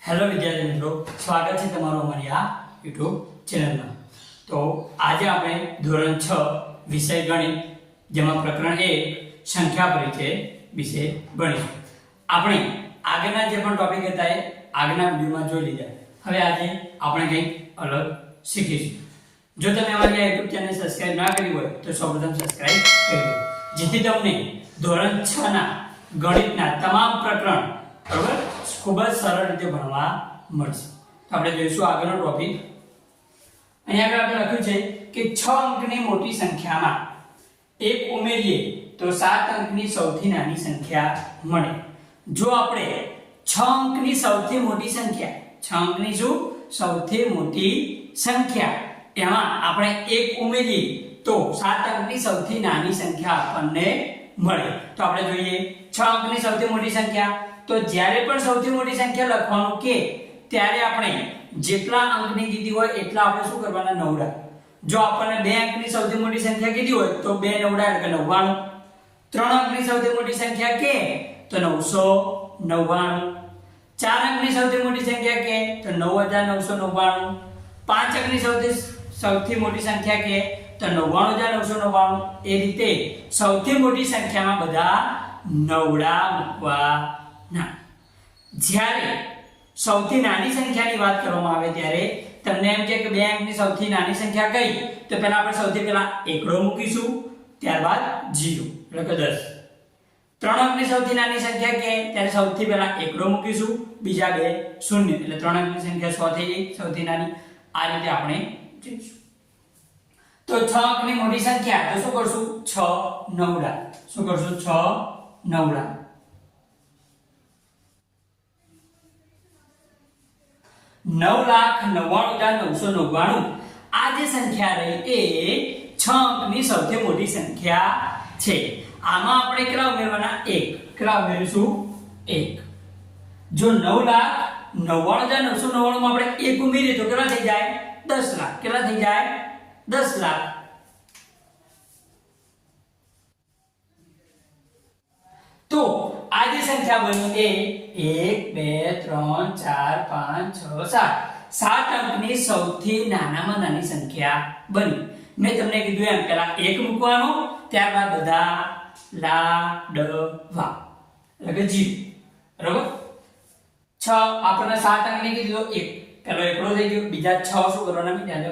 Hello વિદ્યાર્થી મિત્રો, સ્વાગત છે તમારું અમારી આ યુટ્યુબ ચેનલમાં। તો આજે આપણે ધોરણ 6 વિષય ગણિત જેમાં પ્રકરણ 1 સંખ્યા પરિચય વિશે ભણીશું। આપણે આગળના જે પણ ટોપિક હતા એ આગળના વિડિયોમાં જોઈ લીધા। હવે આજે આપણે કંઈક અલગ શીખીશું। જો તમે અમારી આ યુટ્યુબ ચેનલ સબસ્ક્રાઇબ ના કરી હોય તો સૌપ્રથમ સબસ્ક્રાઇબ કરી દો, જેથી તમને ધોરણ 6 ના ગણિતના તમામ પ્રકરણ બરાબર ખૂબ જ સરળ રીતે ભણવા મળશે। તો આપણે જોઈશું આગળનો ટોપિક। અહીંયા આગળ આપણે લખ્યું છે કે 6 અંકની મોટી સંખ્યામાં 1 ઉમેરીએ તો 7 અંકની સૌથી નાની સંખ્યા મળે। જો આપણે 6 અંકની સૌથી મોટી સંખ્યા 6 અંકની શું સૌથી મોટી સંખ્યા એમાં આપણે 1 ઉમેરીએ તો 7 અંકની સૌથી નાની સંખ્યા આપણને મળે। તો આપણે જોઈએ 6 અંકની સૌથી મોટી સંખ્યા। તો જ્યારે પણ સૌથી મોટી સંખ્યા લખવાનું કે ત્યારે આપણે જેટલા અંકની કીધી હોય એટલા આપણે શું કરવાના નવડા। જો આપણને 2 અંકની સૌથી મોટી સંખ્યા કીધી હોય તો 2 નવડા એટલે 99। 3 અંકની સૌથી મોટી સંખ્યા કે તો 999। 4 અંકની સૌથી મોટી સંખ્યા કે તો 9999। 5 અંકની સૌથી મોટી સંખ્યા કે તો 99999। એ રીતે સૌથી મોટી સંખ્યામાં બધા નવડા મૂકવાના। જ્યારે સૌથી નાની સંખ્યાની વાત કરવામાં આવે ત્યારે તમને એમ કે 2 અંકની સૌથી નાની સંખ્યા કઈ તો પહેલા આપણે સૌથી પહેલા એકડો મૂકીશું, ત્યારબાદ 0 એટલે કે 10। 3 અંકની સૌથી નાની સંખ્યા કે ત્યારે સૌથી પહેલા એકડો મૂકીશું, બીજા બે શૂન્ય એટલે 3 અંકની સંખ્યા 6 થઈ ગઈ સૌથી નાની। આ રીતે આપણે જોઈશું। તો 6 અંકની મોટી સંખ્યા તો શું કરશું 6 નવડા। શું કરશું 6 નવડા। 9,99,999 આ જે સંખ્યા રહી એ 6 અંકની સૌથી મોટી સંખ્યા છે। આમાં આપણે કેટલા ઉમેરવાના 1 કેટલા ઉમેરીશું 1। જો 9,99,999 માં આપણે 1 ઉમેરીએ તો કેટલા થઈ જાય 10 લાખ। કેટલા થઈ જાય 10 લાખ। તો આ જે સંખ્યા બની એ 1 2 3 4 5 6 7 અંકની સૌથી નાનામાં નાની સંખ્યા બની। મેં તમને કીધું એમ પહેલા 1 મૂકવાનો, ત્યારબાદ બધા લાડવા એટલે કે 0 બરાબર। 6 આપણને 7 અંકની કીધું 1 પેલો એકડો થઈ ગયો, બીજા 6 શું કરવાના બીજા જો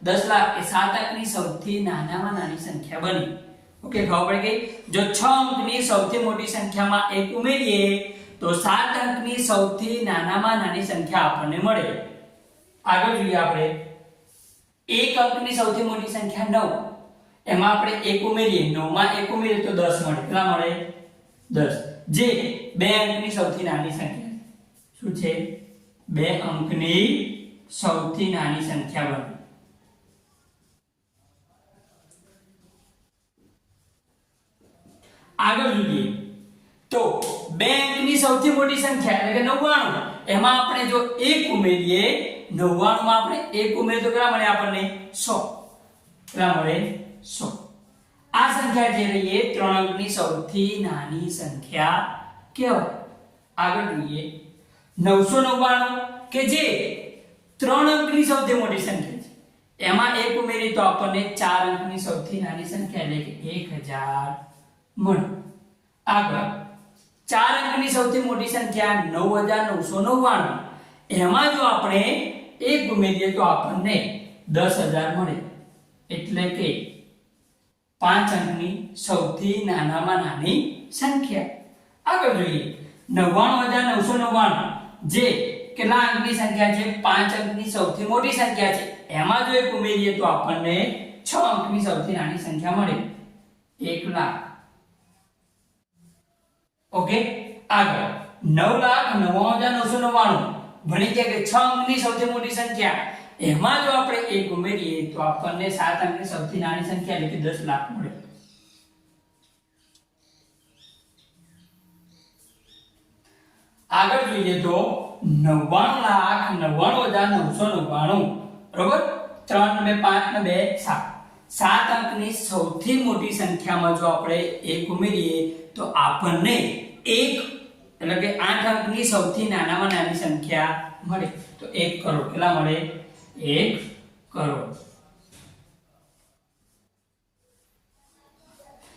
10 લાખ એ 7 અંકની સૌથી નાનામાં નાની સંખ્યા બની। ઓકે, ખબર પડી ગઈ। જો 6 અંકની સૌથી મોટી સંખ્યામાં 1 ઉમેરીએ તો 7 અંકની સૌથી નાનામાં નાની સંખ્યા આપણને મળે। આગળ જોઈએ આપણે 1 અંકની સૌથી મોટી સંખ્યા 9, એમાં આપણે 1 ઉમેરીએ, 9 માં 1 ઉમેરીએ તો 10 મળે। કેટલા મળે 10, જે 2 અંકની સૌથી નાની સંખ્યા શું છે 2 અંકની સૌથી નાની સંખ્યા બને। આગળ જોઈએ તો 2 અંકની સૌથી મોટી સંખ્યા એટલે કે 99, એમાં આપણે જો 1 ઉમેરીએ 99 માં આપણે 1 ઉમેરીએ તો કેટલા મળે આપણને 100। કેટલા મળે 100। આ સંખ્યા જે રહી એ 3 અંકની સૌથી નાની સંખ્યા કહેવાય। આગળ જોઈએ 999 કે જે 3 અંકની સૌથી મોટી સંખ્યા છે, એમાં 1 ઉમેરીએ તો આપણને 4 અંકની સૌથી નાની સંખ્યા એટલે કે 1000 મળે। આગળ 4 અંકની સૌથી મોટી સંખ્યા 9,999, એમાં જો આપણે 1 ઉમેરીએ તો આપણને 10,000 મળે। એટલે કે 5 અંકની સૌથી નાનામાં નાની સંખ્યા। આગળ જોઈએ 99,999 જે કેટલા અંકની સંખ્યા છે 5 અંકની સૌથી મોટી સંખ્યા છે, એમાં જો 1 ઉમેરીએ તો આપણને 6 અંકની સૌથી નાની સંખ્યા મળે 1 લાખ। ઓકે, આગળ 9,99,999 ભણી ગયા કે 6 અંકની સૌથી મોટી સંખ્યા, એમાં જો આપણે 1 ઉમેરીએ તો આપણને 7 અંકની સૌથી નાની સંખ્યા એટલે કે 10 લાખ મળે। આગળ જોઈએ તો 99,99,999 બરોબર। 3 ને 5 ને 2 7 7 અંકની સૌથી મોટી સંખ્યામાં જો આપણે 1 ઉમેરીએ તો આપણને 1 એટલે કે 8 અંકની સૌથી નાનામાં નાની સંખ્યા મળે તો 1 કરોડ. કેટલા મળે? 1 કરોડ.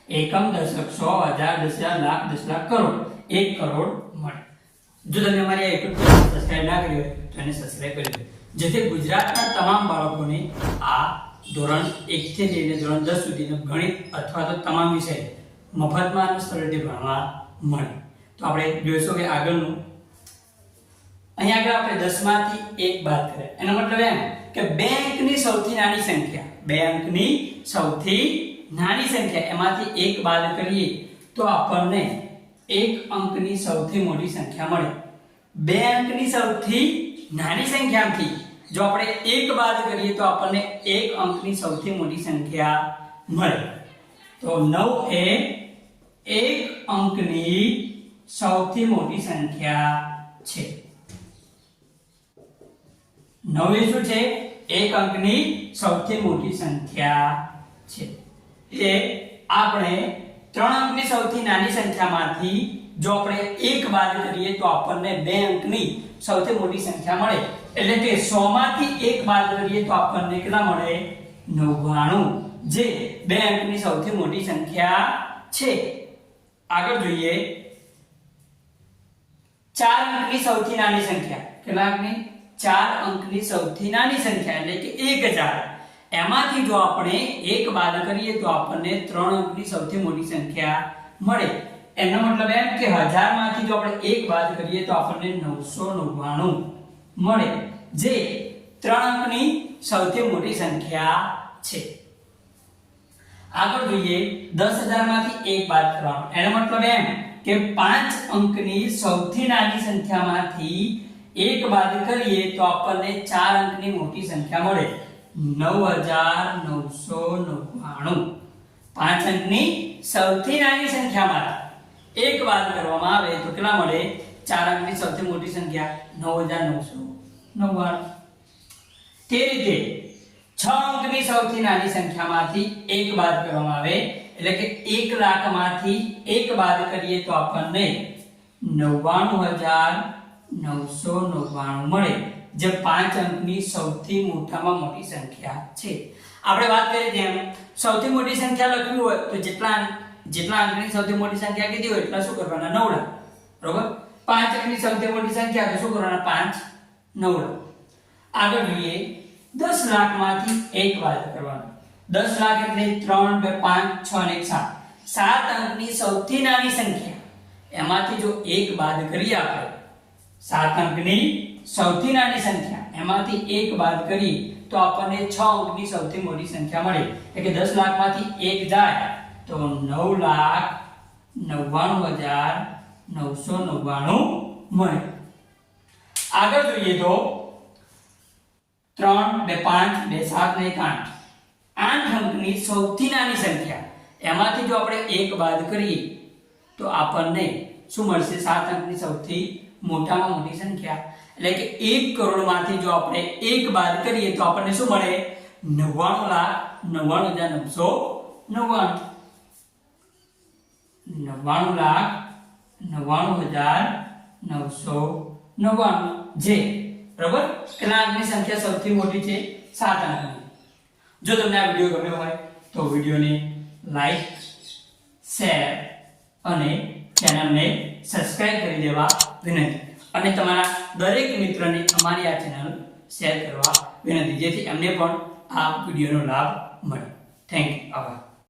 એકમ, દશક, 100, 1000, 10,000, લાખ, 10 લાખ, કરોડ. 1 કરોડ મળે. જો તમે અમારી આ YouTube ચેનલ સબસ્ક્રાઇબ ના કરી હોય તો એને સબસ્ક્રાઇબ કરી દો, જેથી ગુજરાતના તમામ બાળકોને આ ધોરણ 1 થી લઈને ધોરણ 10 સુધીનો ગણિત અથવા તો તમામ વિષય મફતમાં અને સરળ રીતે ભણવા મળે. તો આપણે જોઈશું કે આગળનું અહીં આગળ આપણે 10 માંથી 1 બાદ કરે. એનો મતલબ એમ કે 2 અંકની સૌથી નાની સંખ્યા, 2 અંકની સૌથી નાની સંખ્યા એમાંથી 1 બાદ કરીએ તો આપણને 1 અંકની સૌથી મોટી સંખ્યા મળે. 2 અંકની સૌથી નાની સંખ્યામાંથી જો આપણે 1 બાદ કરીએ તો આપણને 1 અંકની સૌથી મોટી સંખ્યા મળે. તો 9 એ 1 અંકની સૌથી મોટી સંખ્યા છે. 9 એ શું છે? 1 અંકની સૌથી મોટી સંખ્યા છે. એ આપણે 3 અંકની સૌથી નાની સંખ્યામાંથી જો આપણે 1 બાદ કરીએ તો આપણને 2 અંકની સૌથી મોટી સંખ્યા મળે. એટલે કે 100 માંથી 1 બાદ કરીએ તો આપણને કેટલા મળે? 99, જે 2 અંકની સૌથી મોટી સંખ્યા છે. આગળ જોઈએ 4 અંકની સૌથી નાની સંખ્યા. કેટલા અંકની? 4 અંકની સૌથી નાની સંખ્યા એટલે કે 1000. એમાંથી જો આપણે 1 બાદ કરીએ તો આપણને 3 અંકની સૌથી મોટી સંખ્યા મળે. એનો મતલબ એમ કે 1000 માંથી જો આપણે 1 બાદ કરીએ તો આપણને 999 મળે, જે 3 અંકની સૌથી મોટી સંખ્યા છે. આગળ જોઈએ 10000 માંથી 1 બાદ કરવાનો. એનો મતલબ એમ કે 5 અંકની સૌથી નાની સંખ્યામાંથી 1 બાદ કરીએ તો આપણને 4 અંકની મોટી સંખ્યા મળે. 9999. 5 અંકની સૌથી નાની સંખ્યામાંથી 1 બાદ કરવામાં આવે તો કેટલા મળે? 4 અંકની સૌથી મોટી સંખ્યા 9999. તે રીતે 6 અંકની સૌથી નાની સંખ્યામાંથી 1 બાદ કરવામાં આવે એટલે કે 1 લાખમાંથી 1 બાદ કરીએ તો આપણને 99999 મળે, જે 5 અંકની સૌથી મોટામાં મોટી સંખ્યા છે. આપણે વાત કરી તેમ સૌથી મોટી સંખ્યા લખવી હોય તો જેટલા અંકની સૌથી મોટી સંખ્યા કીધી હોય એટલા શું કરવાના? 9 લાખ. બરોબર? 5 અંકની સૌથી મોટી સંખ્યા તો શું કરવાના? 5 9 લાખ. આગળ જોઈએ 10 લાખમાંથી 1 બાદ કરવાનો. 10 લાખ એટલે 3 2 5 6 અને 7. 7 અંકની સૌથી નાની સંખ્યા એમાંથી જો 1 બાદ કરીએ આપણે, 7 અંકની સૌથી નાની સંખ્યા એમાંથી 1 બાદ કરીએ તો આપણને 6 અંકની સૌથી મોટી સંખ્યા મળે. એટલે કે 10 લાખમાંથી 1 જાય તો 9,99,999 મળે. આગળ જોઈએ તો 3 2 5 2 7 ને 1 8. 8 અંકની સૌથી નાની સંખ્યા એમાંથી જો આપણે 1 બાદ કરીએ તો આપણને શું મળશે? 7 અંકની સૌથી મોટામાં મોટી સંખ્યા એટલે કે 1 કરોડમાંથી જો આપણે 1 બાદ કરીએ તો આપણને શું મળે? 99,99,999. 99,99,999, જે બરાબર કેટલા અંકની સંખ્યા સૌથી મોટી છે? 7 અંકની. જો તમને આ વિડિયો ગમ્યો હોય તો વિડિયોને લાઈક, શેર અને ચેનલને સબસ્ક્રાઇબ કરી દેવા વિનંતી. અને તમારા દરેક મિત્રને અમારી આ ચેનલ શેર કરવા વિનંતી, જેથી એમને પણ આ વિડિયોનો લાભ મળે. Thank you. આભાર.